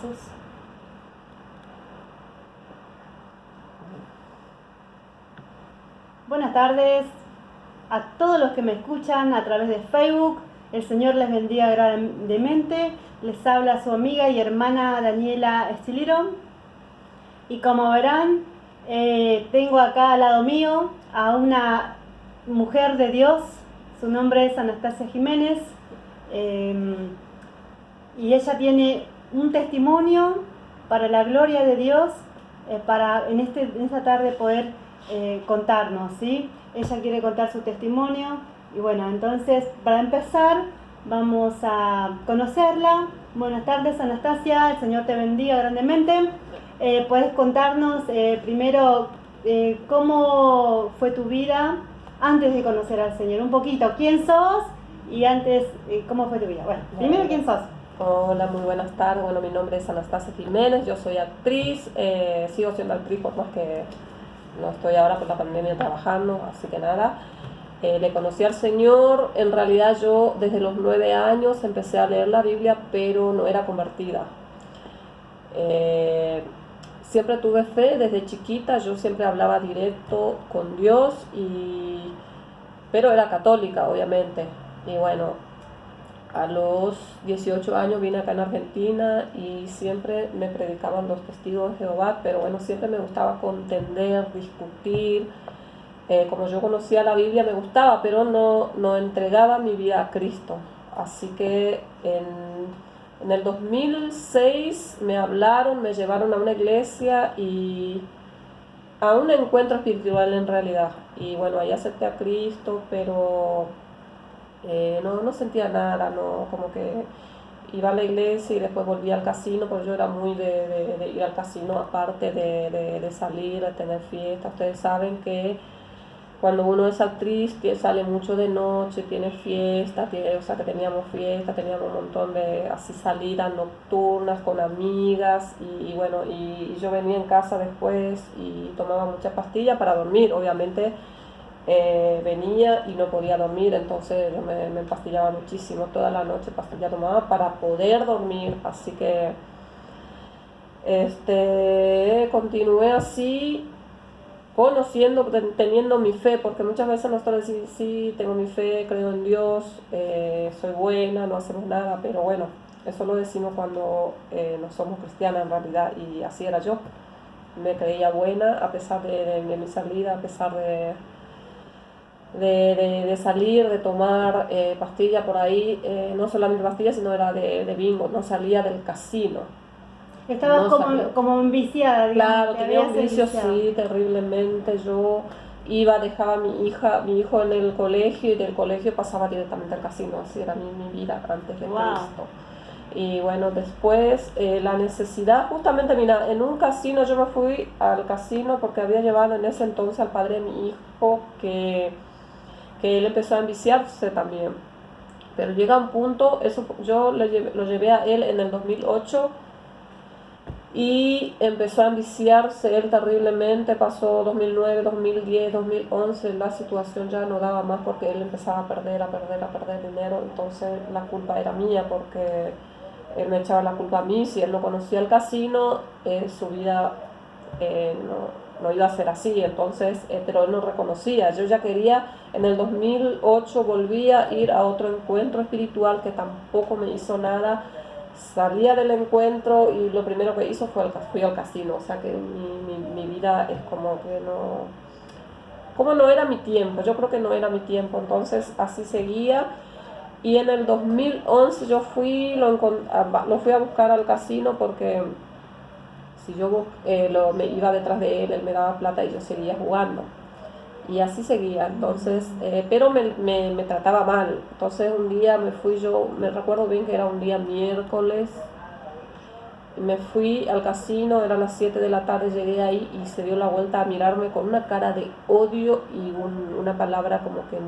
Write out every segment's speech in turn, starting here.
Jesús. Buenas tardes a todos los que me escuchan a través de Facebook. El Señor les bendiga grandemente. Les habla su amiga y hermana Daniela Estiliro. Y como verán, tengo acá al lado mío a una mujer de Dios. Su nombre es Anastasia Jiménez. Y ella tiene un testimonio para la gloria de Dios, para en esta tarde poder contarnos, ¿sí? Ella quiere contar su testimonio y bueno, entonces para empezar vamos a conocerla. Buenas tardes, Anastasia, el Señor te bendiga grandemente. ¿Puedes contarnos primero cómo fue tu vida antes de conocer al Señor? Un poquito, ¿quién sos? Y antes, ¿cómo fue tu vida? Bueno, primero, ¿quién sos? Hola, muy buenas tardes. Bueno, mi nombre es Anastasia Jiménez, yo soy actriz, sigo siendo actriz por más que no estoy ahora por la pandemia trabajando, así que nada. Le conocí al Señor, en realidad yo desde los 9 años empecé a leer la Biblia, pero no era convertida. Siempre tuve fe desde chiquita, yo siempre hablaba directo con Dios, pero era católica, obviamente. Y bueno, a los 18 años vine acá en Argentina y siempre me predicaban los testigos de Jehová, pero bueno, siempre me gustaba contender, discutir. Como yo conocía la Biblia me gustaba, pero no entregaba mi vida a Cristo. Así que en el 2006 me hablaron, me llevaron a una iglesia y a un encuentro espiritual en realidad. Y bueno, ahí acepté a Cristo, pero no sentía nada, no, como que iba a la iglesia y después volvía al casino, porque yo era muy de ir al casino, aparte de salir, de tener fiesta. Ustedes saben que cuando uno es actriz sale mucho de noche, tiene fiesta, o sea que teníamos fiesta, teníamos un montón de así salidas nocturnas con amigas y bueno, y yo venía en casa después y tomaba muchas pastillas para dormir, obviamente. Venía y no podía dormir, entonces yo me empastillaba muchísimo, toda la noche pastilla tomaba para poder dormir, así que continué así, conociendo, teniendo mi fe, porque muchas veces nosotros decimos, sí, tengo mi fe, creo en Dios, soy buena, no hacemos nada, pero bueno, eso lo decimos cuando no somos cristianas en realidad, y así era yo. Me creía buena a pesar de mi salida, a pesar de salir, de tomar pastillas por ahí, no solamente pastillas, sino era de bingo, no salía del casino. Estabas No como enviciada, digamos. Claro, tenía un vicio, sí, terriblemente. Yo iba, dejaba a mi hijo en el colegio y del colegio pasaba directamente al casino, así era mi vida antes de Cristo. Y bueno, después la necesidad, justamente mira, en un casino yo me fui al casino porque había llevado en ese entonces al padre de mi hijo que él empezó a enviciarse también. Pero llega un punto, yo lo llevé a él en el 2008 y empezó a enviciarse él terriblemente. Pasó 2009, 2010, 2011, la situación ya no daba más porque él empezaba a perder dinero. Entonces la culpa era mía porque él me echaba la culpa a mí. Si él no conocía el casino, su vida no iba a ser así, entonces, pero él no reconocía. Yo ya quería, en el 2008 volví a ir a otro encuentro espiritual que tampoco me hizo nada. Salía del encuentro y lo primero que hizo fui al casino, o sea que mi vida es como que no era mi tiempo, yo creo que no era mi tiempo, entonces así seguía. Y en el 2011 yo lo fui a buscar al casino porque si yo me iba detrás de él me daba plata y yo seguía jugando. Y así seguía, entonces, pero me trataba mal. Entonces un día me recuerdo bien que era un día miércoles, me fui al casino, eran las 7 de la tarde, llegué ahí y se dio la vuelta a mirarme con una cara de odio y una palabra como que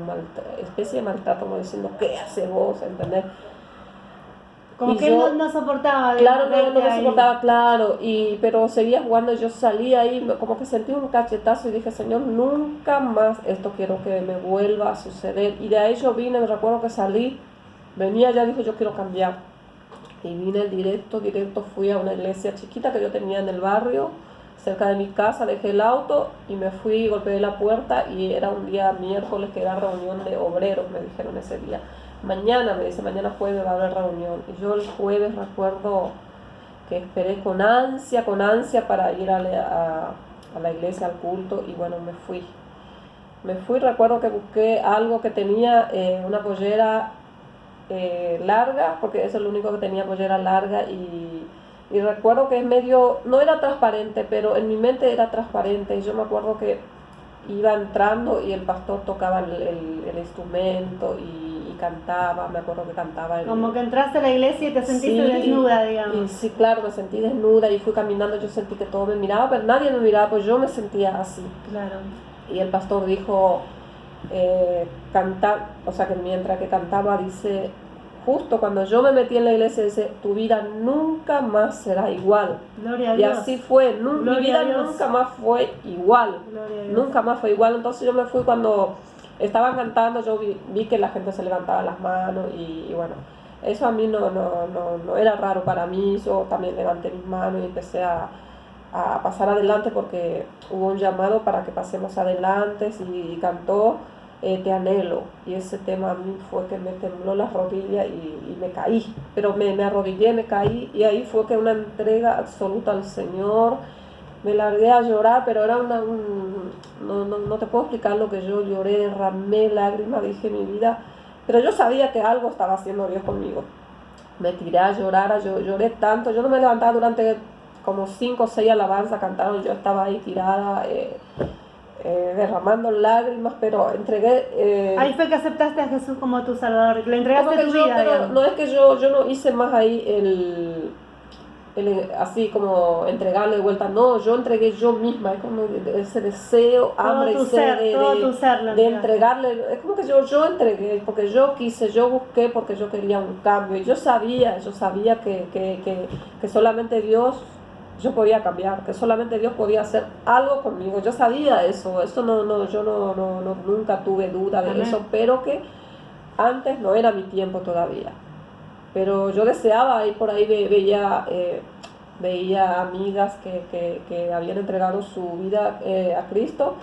especie de maltrato, como diciendo, ¿qué haces vos? ¿Entendés? Como que él no soportaba. Claro, no me soportaba, claro, pero seguía jugando. Yo salí ahí, como que sentí un cachetazo y dije, Señor, nunca más esto quiero que me vuelva a suceder. Y de ahí yo vine, me recuerdo que salí, venía ya, dije, yo quiero cambiar. y vine directo, fui a una iglesia chiquita que yo tenía en el barrio, cerca de mi casa, dejé el auto y me fui, golpeé la puerta y era un día miércoles que era reunión de obreros, me dijeron ese día. Mañana, me dice, mañana jueves va a haber reunión. Y yo el jueves recuerdo que esperé con ansia para ir a la iglesia, al culto, y bueno, me fui. Recuerdo que busqué algo que tenía una pollera larga, porque eso es lo único que tenía, pollera larga, y recuerdo que es medio, no era transparente, pero en mi mente era transparente, y yo me acuerdo que iba entrando y el pastor tocaba el instrumento y cantaba, me acuerdo que cantaba. Como que entraste a la iglesia y te sentiste desnuda, digamos. Y sí, claro, me sentí desnuda y fui caminando, yo sentí que todo me miraba, pero nadie me miraba, pues yo me sentía así. Claro. Y el pastor dijo, cantar, o sea que mientras que cantaba, dice, justo cuando yo me metí en la iglesia, dice, tu vida nunca más será igual. Gloria a y Dios. así fue, mi vida nunca más fue igual. Nunca más fue igual. Entonces yo me fui cuando estaban cantando, yo vi que la gente se levantaba las manos y bueno, eso a mí no era raro para mí. Yo también levanté mis manos y empecé a pasar adelante porque hubo un llamado para que pasemos adelante y cantó Te anhelo, y ese tema a mí fue que me tembló las rodillas y me caí, pero me arrodillé, me caí, y ahí fue que una entrega absoluta al Señor. Me largué a llorar, pero era no te puedo explicar lo que yo lloré, derramé lágrimas, dije mi vida, pero yo sabía que algo estaba haciendo Dios conmigo. Me tiré a llorar, lloré tanto, yo no me levantaba durante como 5 o 6 alabanzas, cantaron, yo estaba ahí tirada, derramando lágrimas, pero entregué... ahí fue que aceptaste a Jesús como tu Salvador, le entregaste tu vida. Pero no es que yo no hice más ahí así como entregarle de vuelta, no, yo entregué yo misma, es como ese deseo, hambre y sed de entregarle, es como que yo entregué, porque yo quise, yo busqué, porque yo quería un cambio, y yo sabía que solamente Dios, yo podía cambiar, que solamente Dios podía hacer algo conmigo, yo sabía eso yo nunca tuve duda de eso, pero que antes no era mi tiempo todavía. Pero yo deseaba, y por ahí veía amigas que habían entregado su vida a Cristo,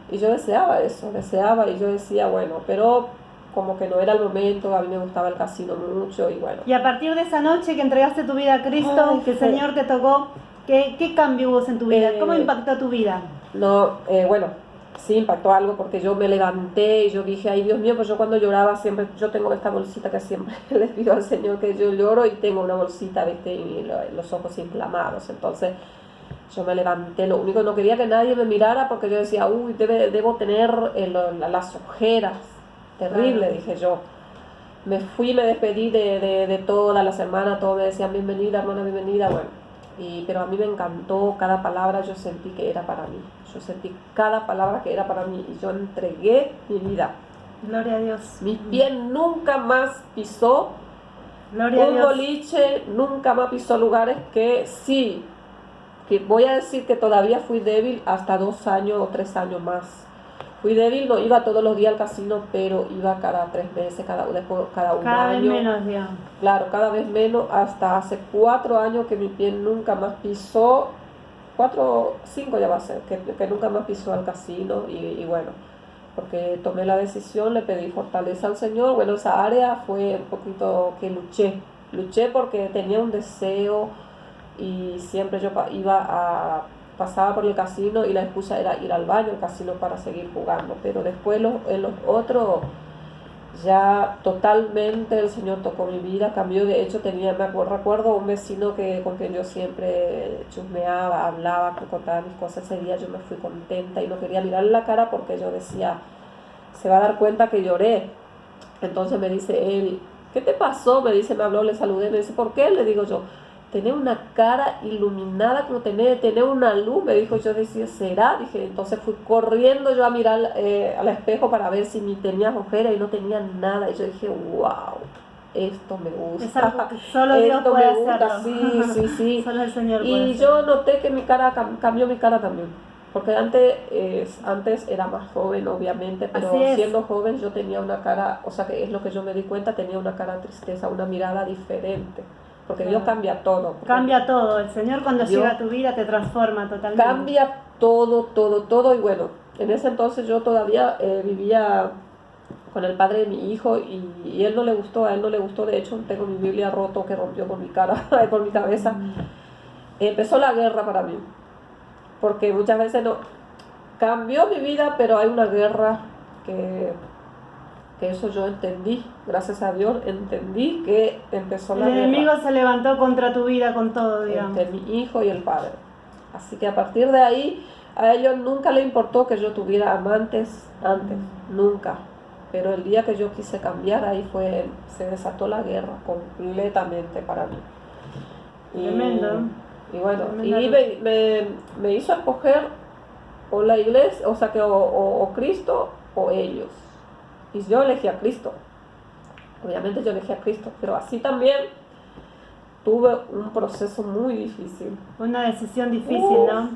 y yo deseaba eso, y yo decía, bueno, pero como que no era el momento, a mí me gustaba el casino mucho, y bueno. Y a partir de esa noche que entregaste tu vida a Cristo, que el Señor te tocó, ¿qué cambio hubo en tu vida? ¿Cómo impactó tu vida? Bueno, sí impactó algo, porque yo me levanté y yo dije, ay Dios mío, pues yo cuando lloraba siempre, yo tengo esta bolsita que siempre le pido al Señor que yo lloro, y tengo una bolsita, ¿viste? Y los ojos inflamados. Entonces yo me levanté, lo único que no quería que nadie me mirara, porque yo decía, uy, debo tener las ojeras, terrible, dije yo. Me fui, me despedí de todas las hermanas, todos me decían bienvenida, hermana, bienvenida, bueno. Pero a mí me encantó cada palabra, yo sentí que era para mí. Yo sentí cada palabra que era para mí, y yo entregué mi vida. Gloria a Dios. Mi pie nunca más pisó un boliche, nunca más pisó lugares que sí, que voy a decir que todavía fui débil hasta 2 años o 3 años más. Fui débil, no iba todos los días al casino, pero iba cada 3 meses, cada un año. Cada vez menos, digamos. Claro, cada vez menos, hasta hace 4 años que mi pie nunca más pisó, 4, 5 ya va a ser, que nunca más pisó al casino, y bueno, porque tomé la decisión, le pedí fortaleza al Señor. Bueno, esa área fue un poquito que luché porque tenía un deseo, y siempre yo pasaba por el casino y la excusa era ir al baño, al casino, para seguir jugando. Pero después en los otros ya totalmente el Señor tocó mi vida, cambió. De hecho recuerdo un vecino con quien yo siempre chusmeaba, hablaba, que contaba mis cosas. Ese día yo me fui contenta y no quería mirarle la cara, porque yo decía, se va a dar cuenta que lloré. Entonces me dice él, ¿qué te pasó? Me habló, le saludé, me dice, ¿por qué? Le digo yo, tenés una cara iluminada, como tenés una luz, me dijo. Yo decía, ¿será? Dije, entonces fui corriendo yo a mirar al espejo para ver si tenía ojeras, y no tenía nada, y yo dije, wow, esto me gusta. Es algo que solo Dios puede hacerlo. Sí. Solo el Señor puede y yo noté que mi cara cambió, mi cara también, porque antes era más joven, obviamente, pero siendo joven yo tenía una cara, o sea, que es lo que yo me di cuenta, tenía una cara de tristeza, una mirada diferente. porque Dios cambia todo. Cambia todo, el Señor cuando Dios llega a tu vida te transforma totalmente. Cambia todo, todo, todo. Y bueno, en ese entonces yo todavía vivía con el padre de mi hijo y él no le gustó, a él no le gustó. De hecho, tengo mi Biblia roto que rompió por mi cara, por mi cabeza. Empezó la guerra para mí, porque muchas veces no cambió mi vida, pero hay una guerra que eso yo entendí, gracias a Dios, entendí que empezó la guerra. El enemigo se levantó contra tu vida con todo, digamos. Entre mi hijo y el padre. Así que a partir de ahí, a ellos nunca le importó que yo tuviera amantes antes, nunca. Pero el día que yo quise cambiar, ahí se desató la guerra completamente para mí. Tremendo. Y bueno, Tremendo. y me hizo escoger o la iglesia, o sea que o Cristo o ellos. Y yo elegí a Cristo. Obviamente yo elegí a Cristo, pero así también tuve un proceso muy difícil. Una decisión difícil, ¿no?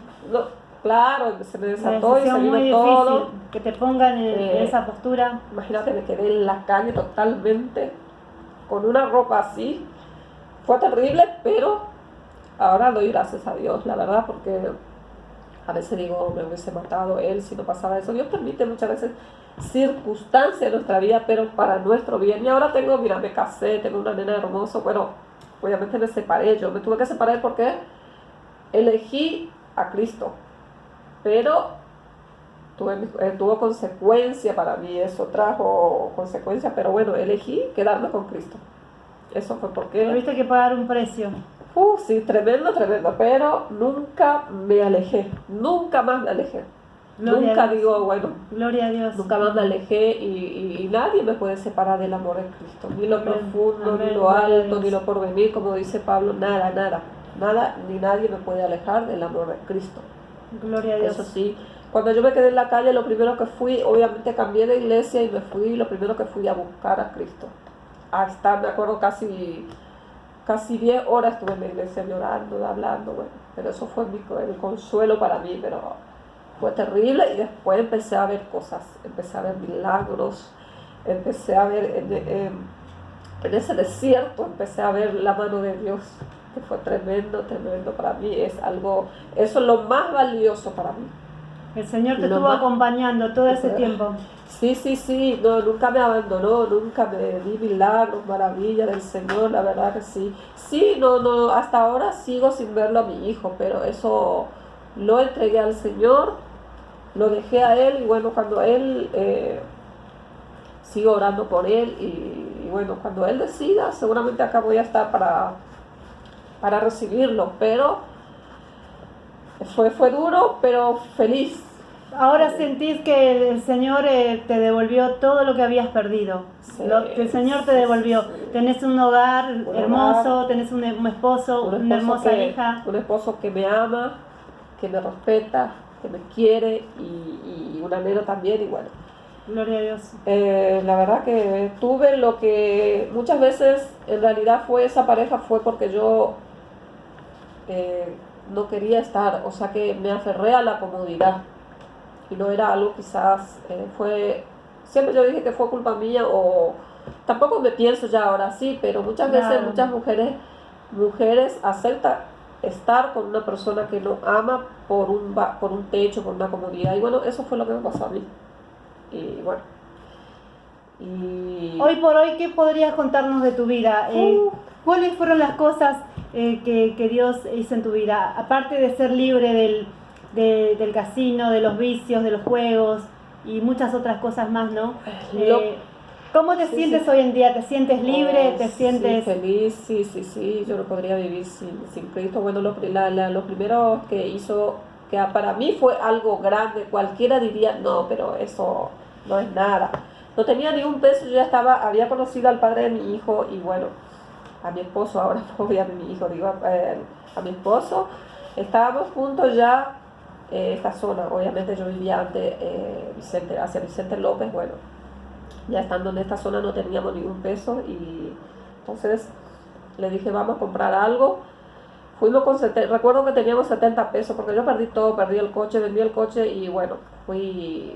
Claro, se me desató Una y se decisión vino muy todo. difícil, que te pongan en esa postura. Imagínate, me quedé en la calle totalmente, con una ropa así. Fue terrible, pero ahora doy gracias a Dios, la verdad, porque a veces digo, me hubiese matado él si no pasaba eso. Dios permite muchas veces circunstancias en nuestra vida, pero para nuestro bien. Y ahora mira, me casé, tengo una nena hermosa. Bueno, obviamente me separé, yo me tuve que separar porque elegí a Cristo, pero tuvo consecuencia para mí, eso trajo consecuencia, pero bueno, elegí quedarme con Cristo. Eso fue porque Tuviste que pagar un precio. sí, tremendo, pero nunca me alejé, nunca más me alejé. Gloria Nunca a Dios. digo, bueno, Gloria a Dios. nunca más me alejé y nadie me puede separar del amor de Cristo, ni lo Amén. profundo, Amén. ni lo Gloria a alto, Dios. ni lo porvenir, como dice Pablo, nada, ni nadie me puede alejar del amor de Cristo. Gloria a Dios. Eso sí, cuando yo me quedé en la calle, lo primero que fui, obviamente cambié de iglesia y me fui, lo primero que fui a buscar a Cristo. A estar, me acuerdo, casi 10 horas estuve en la iglesia llorando, hablando, bueno, pero eso fue el consuelo para mí, pero fue terrible. Y después empecé a ver cosas, empecé a ver milagros, empecé a ver en ese desierto, empecé a ver la mano de Dios, que fue tremendo para mí. Eso es lo más valioso para mí. El Señor te Lo estuvo más- acompañando todo ese tiempo. Sí, no, nunca me abandonó, nunca me di milagros, maravillas del Señor, la verdad que sí. Sí, no, hasta ahora sigo sin verlo a mi hijo, pero eso lo entregué al Señor, lo dejé a Él y bueno, cuando Él, sigo orando por Él y bueno, cuando Él decida, seguramente acá voy a estar para recibirlo, pero fue duro, pero feliz. Ahora sentís que el Señor te devolvió todo lo que habías perdido. Sí, El Señor te devolvió. sí. Tenés un hogar hermoso, hogar, tenés un esposo, una hermosa hija. Un esposo que me ama, que me respeta, que me quiere y una nena también. Y bueno, Gloria a Dios. la verdad que tuve lo que muchas veces en realidad esa pareja fue porque yo no quería estar, o sea que me aferré a la comodidad. Y no era algo quizás, siempre yo dije que fue culpa mía o tampoco me pienso ya ahora sí, pero muchas veces muchas mujeres aceptan estar con una persona que no ama por un techo, por una comodidad. Y bueno, eso fue lo que me pasó a mí. Y bueno. Hoy por hoy, ¿qué podrías contarnos de tu vida? ¿Cuáles fueron las cosas que Dios hizo en tu vida? Aparte de ser libre del casino, de los vicios, de los juegos y muchas otras cosas más, ¿no? ¿Cómo te sientes hoy en día? ¿Te sientes libre? ¿Te sientes feliz? Sí, yo no podría vivir sin Cristo. Bueno, lo primero que hizo, que para mí fue algo grande, cualquiera diría, no, pero eso no es nada. No tenía ni un peso, yo había conocido al padre de mi hijo y bueno, a mi esposo, ahora no voy a mi hijo, digo a mi esposo, estábamos juntos ya. Esta zona, obviamente yo vivía antes hacia Vicente López, bueno, ya estando en esta zona no teníamos ni un peso y entonces le dije vamos a comprar algo. Fuimos recuerdo que teníamos 70 pesos porque yo perdí todo, vendí el coche y bueno, me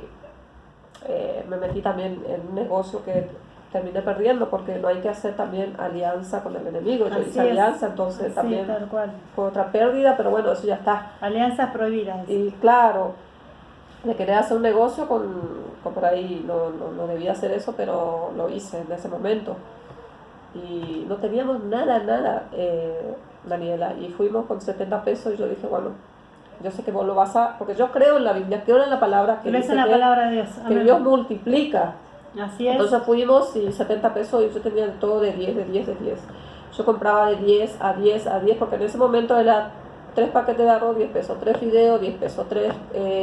metí también en un negocio que terminé perdiendo porque no hay que hacer también alianza con el enemigo. Yo Así hice es. alianza, entonces Sí, también tal cual. fue otra pérdida, pero bueno, eso ya está. Alianzas prohibidas. Y claro, de querer hacer un negocio con por ahí, no debía hacer eso, pero lo hice en ese momento. Y no teníamos nada, Daniela, y fuimos con 70 pesos y yo dije, bueno, yo sé que vos lo vas a, porque yo creo en la Biblia, creo en la palabra que Crees dice en la palabra de Dios. que Amén. Dios multiplica. Así es. Entonces fuimos y 70 pesos y yo tenía de todo de 10, de 10, de 10. Yo compraba de 10 a 10 a 10 porque en ese momento era 3 paquetes de arroz, 10 pesos, 3 fideos, 10 pesos,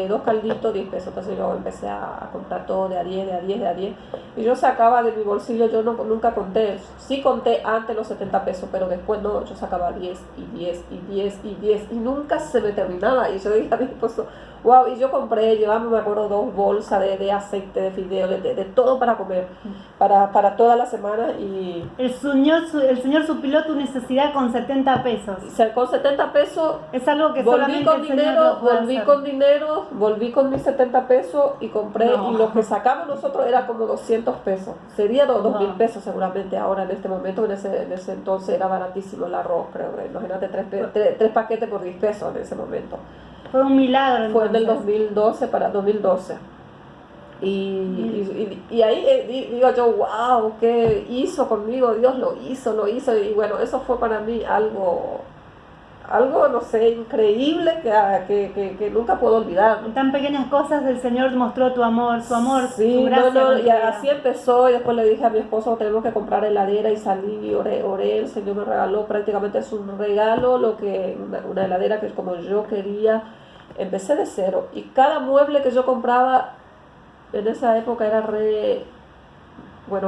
2 calditos, 10 pesos. Entonces yo empecé a comprar todo de a 10, de a 10, de a 10. Y yo sacaba de mi bolsillo, yo nunca conté, sí conté antes los 70 pesos, pero después no, yo sacaba 10 y 10 y 10 y 10 y nunca se me terminaba. Y yo dije a mi esposo, wow, y yo compré, llevaba, me acuerdo, 2 bolsas de aceite, de fideo, de todo para comer, para toda la semana. Y el Señor suplió tu necesidad con 70 pesos. con 70 pesos Es algo que volví solamente con el Señor dinero, lo puede hacer. volví con mis 70 pesos y compré, No. y lo que sacamos nosotros era como 200 pesos. Sería 2.000 No. pesos seguramente ahora en este momento, en ese entonces era baratísimo el arroz, creo. Imagínate 3 paquetes por 10 pesos en ese momento. Fue un milagro. Fue en el entonces. 2012 para 2012. Y ahí digo yo, wow, ¿qué hizo conmigo? Dios lo hizo. Y bueno, eso fue para mí algo, no sé, increíble que nunca puedo olvidar. En tan pequeñas cosas el Señor mostró tu amor, su amor, Sí, su gracia. y así empezó. Y después le dije a mi esposo, tenemos que comprar heladera, y salí y oré, el Señor me regaló, prácticamente es un regalo, una heladera que como yo quería. Empecé de cero y cada mueble que yo compraba en esa época era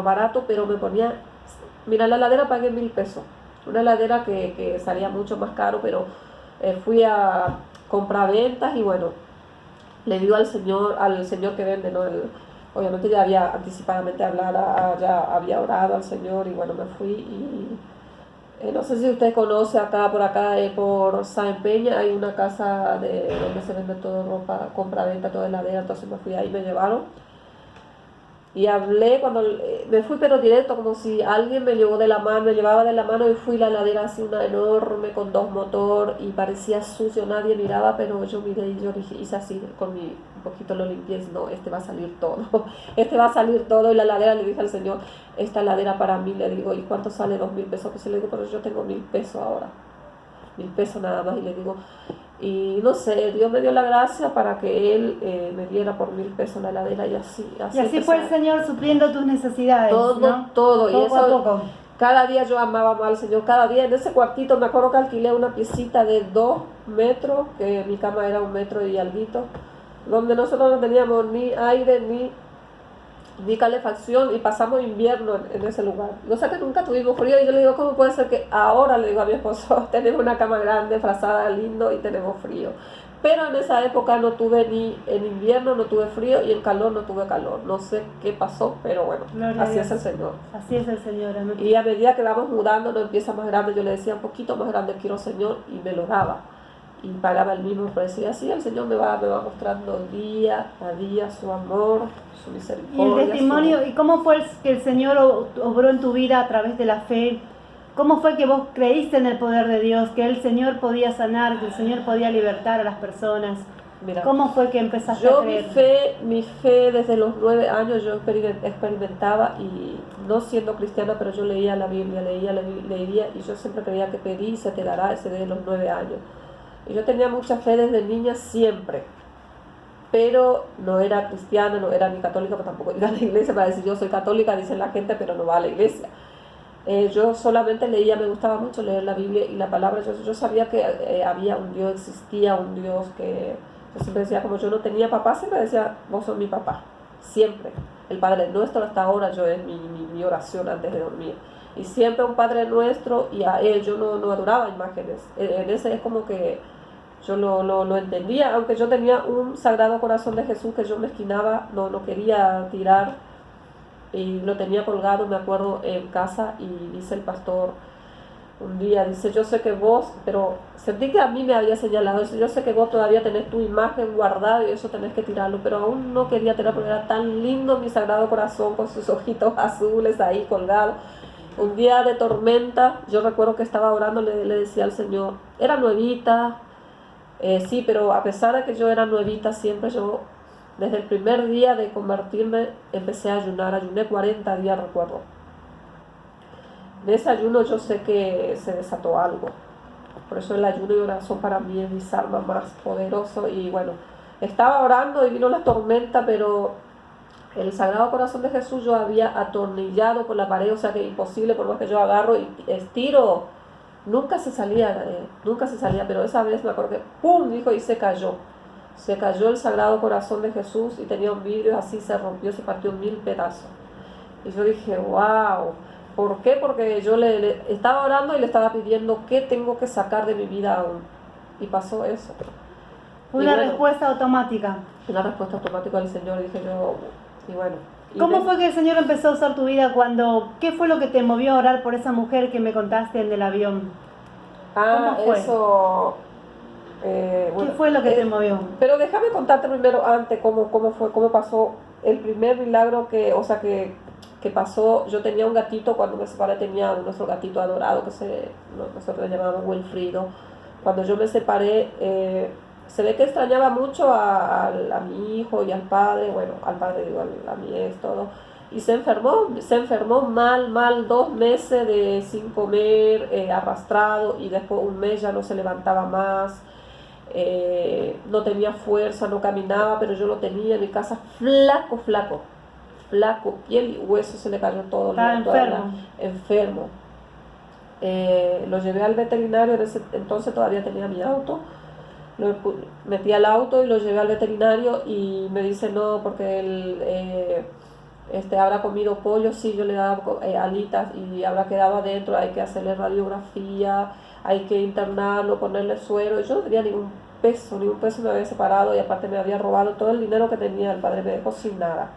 barato, pero me ponía, mira, la heladera pagué 1.000 pesos, una heladera que salía mucho más caro, pero fui a comprar ventas y bueno, le digo al señor que vende, ¿no? Obviamente ya había anticipadamente hablado, ya había orado al Señor y bueno, me fui y no sé si usted conoce por acá, por San Peña, hay una casa donde se vende todo ropa, compra-venta, toda heladera, entonces me fui ahí, me llevaron. Y hablé cuando me fui, pero directo, como si alguien me llevaba de la mano y fui. La heladera así, una enorme, con 2 motores y parecía sucio, nadie miraba, pero yo miré y yo hice así, un poquito lo limpié y no, este va a salir todo, este va a salir todo. Y la heladera, le dije al Señor, esta heladera para mí, le digo, ¿y cuánto sale 2.000 pesos? Pues le digo, pero yo tengo 1.000 pesos ahora, 1.000 pesos nada más. Y le digo, y no sé, Dios me dio la gracia para que Él me diera por 1.000 pesos la heladera y así fue el Señor supliendo tus necesidades, ¿no? todo, y Poco a eso, poco. cada día yo amaba más al Señor, cada día en ese cuartito. Me acuerdo que alquilé una piecita de 2 metros, que mi cama era 1 metro y alguito, donde nosotros no teníamos ni aire ni calefacción y pasamos invierno en ese lugar. O sea que nunca tuvimos frío. Y yo le digo, ¿cómo puede ser que ahora, le digo a mi esposo, tenemos una cama grande, frazada, lindo y tenemos frío? Pero en esa época no tuve en invierno no tuve frío y en calor no tuve calor. No sé qué pasó, pero bueno, Gloria así a es Dios. el Señor. Así es el Señor, amén. Y a medida que vamos mudando, no empieza más grande. Yo le decía, un poquito más grande quiero, Señor, y me lo daba. Y pagaba el mismo precio. Y así el Señor me va mostrando día a día su amor, su misericordia. Y el testimonio, ¿y cómo fue que el Señor obró en tu vida a través de la fe? ¿Cómo fue que vos creíste en el poder de Dios, que el Señor podía sanar, que el Señor podía libertar a las personas? Mira, ¿Cómo fue que empezaste a creer? Mi fe desde los 9 años yo experimentaba, y no siendo cristiana, pero yo leía la Biblia, leía, y yo siempre creía que pedí y se te dará, ese de los 9 años. Y yo tenía mucha fe desde niña siempre, pero no era cristiana, no era ni católica, pero tampoco iba a la iglesia para decir yo soy católica, dicen la gente, pero no va a la iglesia. Yo solamente leía, me gustaba mucho leer la Biblia y la palabra. Yo sabía que había un Dios, existía un Dios que yo siempre decía, como yo no tenía papá, siempre decía, vos sos mi papá, siempre. El Padre Nuestro hasta ahora yo es mi oración antes de dormir. Y siempre un Padre Nuestro, y a Él yo no adoraba imágenes. En ese es como que yo lo entendía, aunque yo tenía un Sagrado Corazón de Jesús que yo me esquinaba, no quería tirar, y lo tenía colgado, me acuerdo, en casa, y dice el pastor, un día, dice, yo sé que vos, pero sentí que a mí me había señalado, dice, yo sé que vos todavía tenés tu imagen guardada y eso tenés que tirarlo, pero aún no quería tirar porque era tan lindo mi Sagrado Corazón con sus ojitos azules ahí colgados. Un día de tormenta, yo recuerdo que estaba orando, le decía al Señor, era nuevita, sí, pero a pesar de que yo era nuevita, siempre yo, desde el primer día de convertirme, empecé a ayunar, ayuné 40 días, recuerdo. En ese ayuno yo sé que se desató algo. Por eso el ayuno y oración para mí es mis armas más poderoso. Y bueno, estaba orando y vino la tormenta, pero el Sagrado Corazón de Jesús yo había atornillado por la pared, o sea que imposible, por más que yo agarro y estiro, nunca se salía, pero esa vez me acuerdo que ¡pum! Dijo y se cayó. Se cayó el Sagrado Corazón de Jesús y tenía un vidrio así, se rompió, se partió en 1000 pedazos. Y yo dije, wow. ¿Por qué? Porque yo le estaba orando y le estaba pidiendo qué tengo que sacar de mi vida aún. Y pasó eso. Una respuesta automática. Una respuesta automática del Señor, dije yo. Y bueno. ¿Cómo fue que el Señor empezó a usar tu vida cuando... ¿Qué fue lo que te movió a orar por esa mujer que me contaste en el avión? ¿Cómo fue? Eso... ¿Qué fue lo que te movió? Pero déjame contarte primero antes cómo fue, cómo pasó el primer milagro que pasó. Yo tenía un gatito cuando me separé, tenía nuestro gatito adorado que nosotros le llamábamos Wilfrido. Cuando yo me separé, se ve que extrañaba mucho a mi hijo y al padre, bueno, al padre digo, a mi ex, todo. Y se enfermó mal, 2 meses sin comer, arrastrado, y después un mes ya no se levantaba más. No tenía fuerza, no caminaba, pero yo lo tenía en mi casa flaco, piel y hueso, se le cayó todo. Enfermo. Lo llevé al veterinario, en ese entonces todavía tenía mi auto, lo metí al auto y lo llevé al veterinario y me dice no, porque él habrá comido pollo, sí, yo le daba alitas y habrá quedado adentro, hay que hacerle radiografía, hay que internarlo, ponerle suero. Y yo no tenía ningún peso me había separado y aparte me había robado todo el dinero que tenía, el padre me dejó sin nada.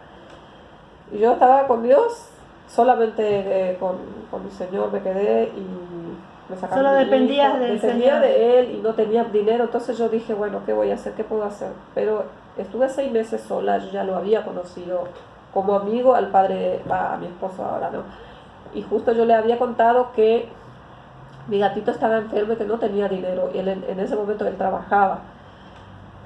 Y yo estaba con Dios, solamente con mi Señor me quedé y me sacaron. Solo dependías del Señor. Dependía de Él y no tenía dinero, entonces yo dije, bueno, ¿qué voy a hacer? ¿Qué puedo hacer? Pero estuve 6 meses sola, yo ya lo había conocido como amigo al padre, a mi esposo ahora, ¿no? Y justo yo le había contado que mi gatito estaba enfermo y que no tenía dinero, y él, en ese momento él trabajaba.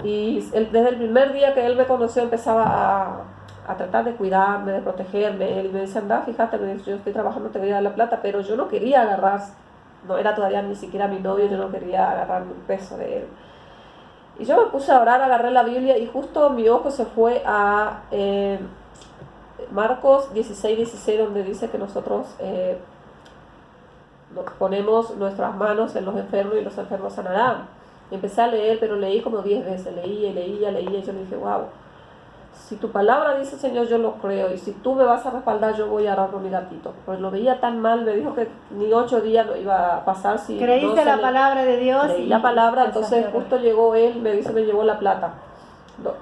Y desde el primer día que él me conoció empezaba a tratar de cuidarme, de protegerme. Él me dice, anda, fíjate, me dice, yo estoy trabajando, te voy a dar la plata, pero yo no quería agarrar, no era todavía ni siquiera mi novio, yo no quería agarrar un peso de él. Y yo me puse a orar, agarré la Biblia y justo mi ojo se fue a Marcos 16:16, donde dice que nosotros ponemos nuestras manos en los enfermos y los enfermos sanarán. Y empecé a leer, pero leí como 10 veces, leía, y yo le dije, wow, si tu palabra dice, Señor, yo lo creo, y si tú me vas a respaldar, yo voy a orar por mi gatito. Pues lo veía tan mal, me dijo que ni 8 días no iba a pasar si ¿creíste la palabra de Dios? Creí la palabra, entonces justo llegó él, me llevó la plata,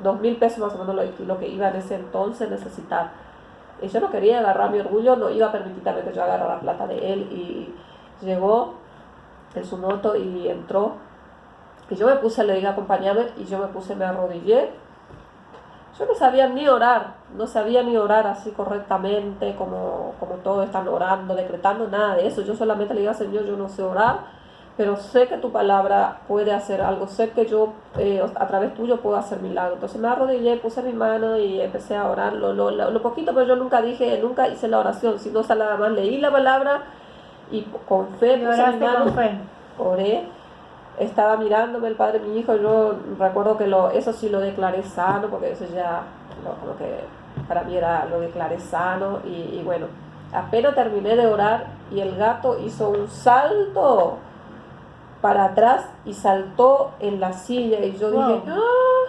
2.000 pesos más o menos lo que iba en ese entonces necesitar. Y yo no quería agarrar mi orgullo, no iba a permitir también que yo agarrara la plata de él. Y llegó en su moto y entró. Y yo me puse, le dije, acompáñame, y yo me arrodillé. Yo no sabía ni orar así correctamente, como todos están orando, decretando, nada de eso. Yo solamente le dije, Señor, yo no sé orar, pero sé que tu palabra puede hacer algo, sé que yo a través tuyo puedo hacer milagros. Entonces me arrodillé, puse mi mano y empecé a orar lo poquito, pero yo nunca hice la oración, sino nada más leí la palabra y con fe puse mi mano, oré. Estaba mirándome el padre, mi hijo, yo recuerdo que eso sí lo declaré sano, porque eso ya lo que para mí era, lo declaré sano. Y bueno, apenas terminé de orar y el gato hizo un salto para atrás y saltó en la silla y yo dije, ¡ah!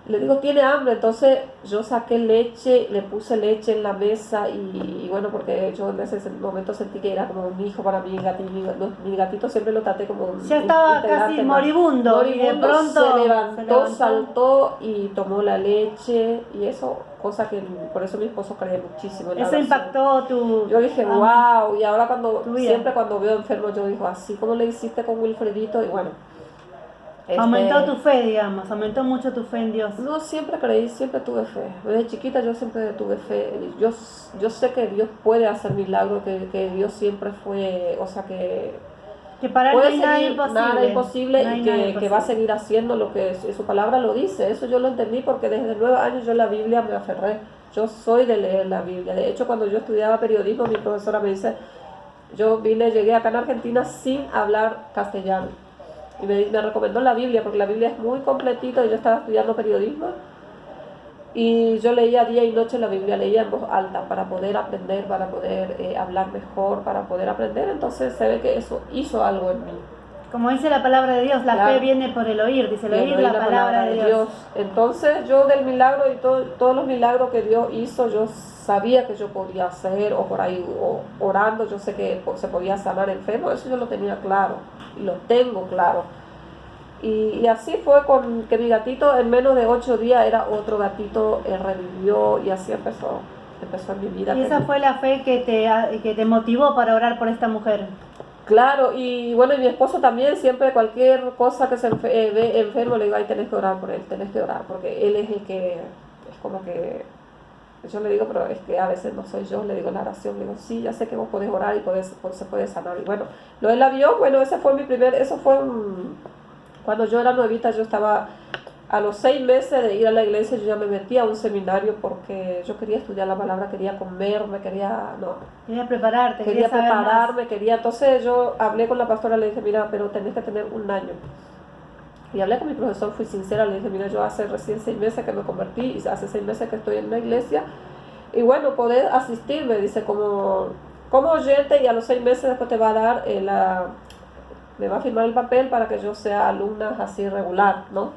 Le digo, ¿tiene hambre? Entonces yo saqué leche, le puse leche en la mesa y bueno, porque yo en ese momento sentí que era como un hijo para mí, mi gatito siempre lo traté como un Ya estaba casi integrante más. moribundo y de pronto Se levantó, saltó y tomó la leche y eso, cosa que por eso mi esposo cree muchísimo en la Eso oración. impactó tu... Yo dije, wow, y ahora siempre vida. cuando veo enfermo yo digo, así como le hiciste con Wilfredito, y bueno, Aumentó tu fe, digamos, aumentó mucho tu fe en Dios. no, siempre creí, siempre tuve fe. Desde chiquita yo siempre tuve fe. Yo sé que Dios puede hacer milagros, que Dios siempre fue, o sea, que Que para él no puede hay nada seguir imposible. nada imposible No hay y nada que va a imposible. seguir haciendo lo que su palabra lo dice. Eso yo lo entendí porque desde 9 años yo la Biblia me aferré. Yo soy de leer la Biblia. De hecho, cuando yo estudiaba periodismo, mi profesora me dice, llegué acá en Argentina sin hablar castellano. Y me recomendó la Biblia porque la Biblia es muy completita y yo estaba estudiando periodismo y yo leía día y noche la Biblia, leía en voz alta para poder aprender, para poder hablar mejor, para poder aprender. Entonces se ve que eso hizo algo en mí. Como dice la palabra de Dios, la Claro. fe viene por el oír, dice el Y oír oí la palabra de Dios. Entonces yo del milagro y todos los milagros que Dios hizo, yo sabía que yo podía hacer, o por ahí orando, yo sé que se podía sanar enfermo, eso yo lo tenía claro y lo tengo claro. Y así fue con que mi gatito en menos de 8 días era otro gatito, revivió y así empezó en mi vida. Y esa fue la fe que te motivó para orar por esta mujer. Claro, y bueno, y mi esposo también, siempre cualquier cosa que se ve enfermo, le digo, ay, tenés que orar por él, tenés que orar, porque él es el que, es como que, yo le digo, pero es que a veces no soy yo, le digo la oración, le digo, sí, ya sé que vos podés orar y se puede sanar. Y bueno, lo del avión, bueno, ese fue eso fue cuando yo era nuevita, yo estaba a los 6 meses de ir a la iglesia, yo ya me metí a un seminario porque yo quería estudiar la palabra, quería comerme, quería prepararte, quería saber prepararme, más. entonces yo hablé con la pastora, le dije, mira, pero tenés que tener un año. Y hablé con mi profesor, fui sincera, le dije, mira, yo hace recién 6 meses que me convertí, y hace 6 meses que estoy en una iglesia, y bueno, podés asistirme, dice, como oyente, y a los 6 meses después te va a dar me va a firmar el papel para que yo sea alumna así regular, ¿no?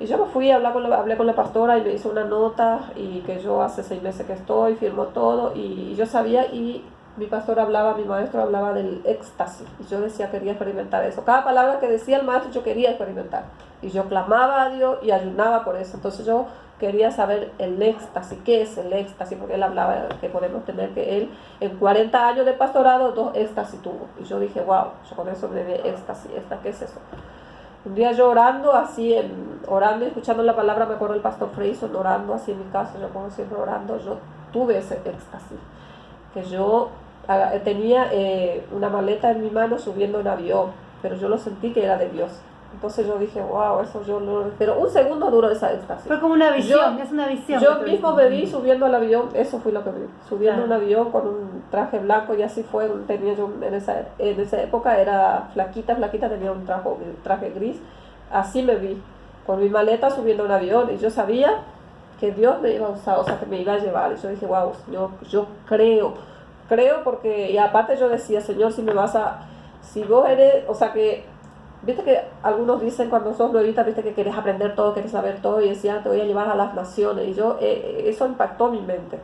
Y yo me fui, hablé con la pastora y me hizo una nota y que yo hace 6 meses que estoy, firmó todo y yo sabía, y mi maestro hablaba del éxtasis y yo decía, quería experimentar eso. Cada palabra que decía el maestro yo quería experimentar y yo clamaba a Dios y ayunaba por eso. Entonces yo quería saber el éxtasis, qué es el éxtasis, porque él hablaba que podemos tener, que él en 40 años de pastorado 2 éxtasis tuvo. Y yo dije, wow, yo con eso me di éxtasis, ¿qué es eso? Un día yo orando y escuchando la palabra, me acuerdo el pastor Freyson orando así en mi casa, yo como siempre orando, yo tuve ese éxtasis, que yo tenía una maleta en mi mano subiendo un avión, pero yo lo sentí que era de Dios. Entonces yo dije, wow, eso yo lo... Pero un segundo duró esa éxtasis. Fue como una visión, es una visión. Yo mismo me vi subiendo al avión, eso fue lo que vi, subiendo un avión con un traje blanco y así fue, tenía yo en esa época era flaquita, tenía un traje gris, así me vi, con mi maleta subiendo un avión y yo sabía que Dios me iba a usar, o sea, que me iba a llevar, y yo dije, wow, yo creo porque, y aparte yo decía, Señor, si vos eres, o sea que, viste que algunos dicen cuando sos nuevita, viste que querés aprender todo, querés saber todo, y decían, te voy a llevar a las naciones, y yo, eso impactó mi mente,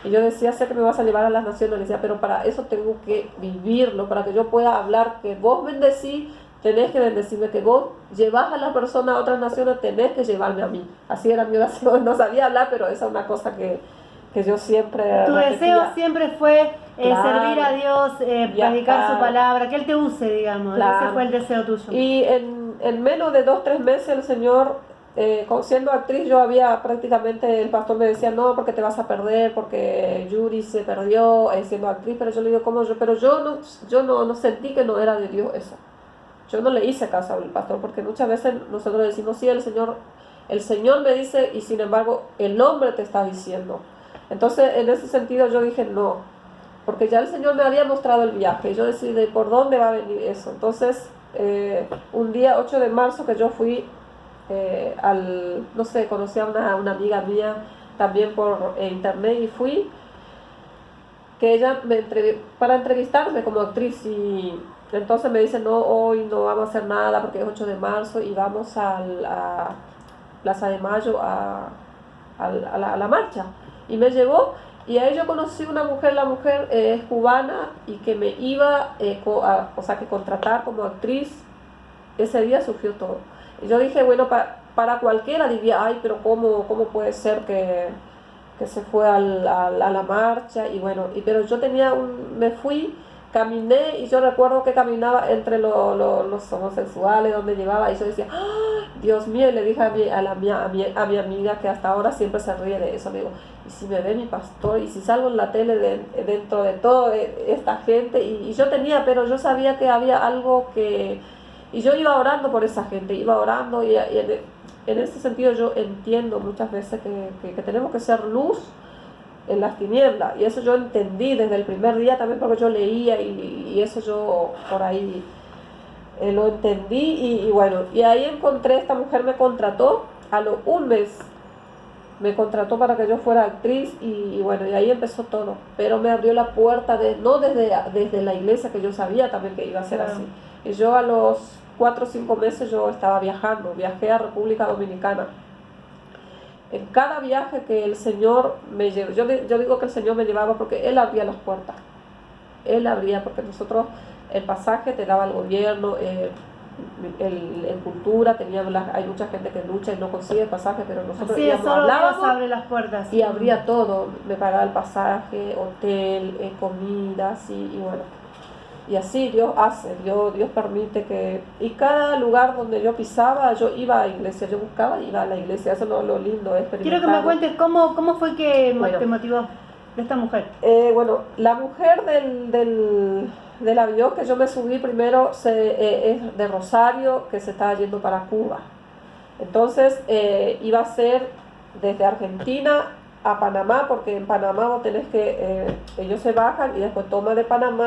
y yo decía, sé que me vas a llevar a las naciones, y decía, pero para eso tengo que vivirlo, para que yo pueda hablar, que vos bendecís, tenés que bendecirme, que vos llevás a la persona a otras naciones, tenés que llevarme a mí. Así era mi oración, no sabía hablar, pero esa es una cosa que yo siempre tu repetía. deseo siempre fue Claro. servir a Dios, predicar su palabra, que Él te use, digamos. Claro. Ese fue el deseo tuyo. Y en menos de 2-3 meses el Señor, siendo actriz, yo había prácticamente, el pastor me decía, no, porque te vas a perder, porque Yuri se perdió siendo actriz, pero yo le digo, ¿cómo yo? Pero yo no sentí que no era de Dios eso. Yo no le hice caso al pastor, porque muchas veces nosotros decimos, sí, el Señor me dice, y sin embargo el hombre te está diciendo. Entonces en ese sentido yo dije no, porque ya el Señor me había mostrado el viaje y yo decidí por dónde va a venir eso. Entonces un día 8 de marzo que yo fui no sé, conocí a una amiga mía también por internet y fui, que ella para entrevistarme como actriz, y entonces me dice, no, hoy no vamos a hacer nada porque es 8 de marzo y vamos Plaza de Mayo a la marcha. Y me llevó, y ahí yo conocí una mujer, la mujer es cubana, y que me iba o sea, que contratar como actriz. Ese día surgió todo. Y yo dije, bueno, para cualquiera diría, ay, pero ¿cómo puede ser que se fue a la marcha? Y bueno, pero yo me fui, caminé, y yo recuerdo que caminaba entre los homosexuales, donde llevaba, y yo decía, ¡ah, Dios mío! Y le dije a mi amiga, que hasta ahora siempre se ríe de eso, me digo, y si me ve mi pastor, y si salgo en la tele dentro de toda esta gente, y pero yo sabía que había algo y yo iba orando por esa gente, iba orando, y en ese sentido yo entiendo muchas veces que tenemos que ser luz en las tinieblas, y eso yo entendí desde el primer día también, porque yo leía, y eso yo por ahí lo entendí, y bueno, y ahí encontré, esta mujer me contrató, un mes me contrató para que yo fuera actriz, y bueno, y ahí empezó todo, pero me abrió la puerta, no desde la iglesia, que yo sabía también que iba a ser así, y yo a los 4 o 5 meses yo estaba viajé a República Dominicana. En cada viaje que el Señor me llevó, yo digo que el Señor me llevaba porque Él abría las puertas. Él abría, porque nosotros, el pasaje te daba el gobierno, en cultura, hay mucha gente que lucha y no consigue el pasaje, pero nosotros así íbamos, hablábamos, abre las puertas. Y abría todo, me pagaba el pasaje, hotel, comidas, y bueno. Y así Dios hace, Dios permite y cada lugar donde yo pisaba, yo iba a la iglesia, yo buscaba y iba a la iglesia, eso es lo lindo, es Quiero que me cuentes cómo fue que bueno, te motivó de esta mujer. Bueno, la mujer del avión que yo me subí primero es de Rosario, que se estaba yendo para Cuba. Entonces iba a ser desde Argentina a Panamá, porque en Panamá vos tenés ellos se bajan y después toman de Panamá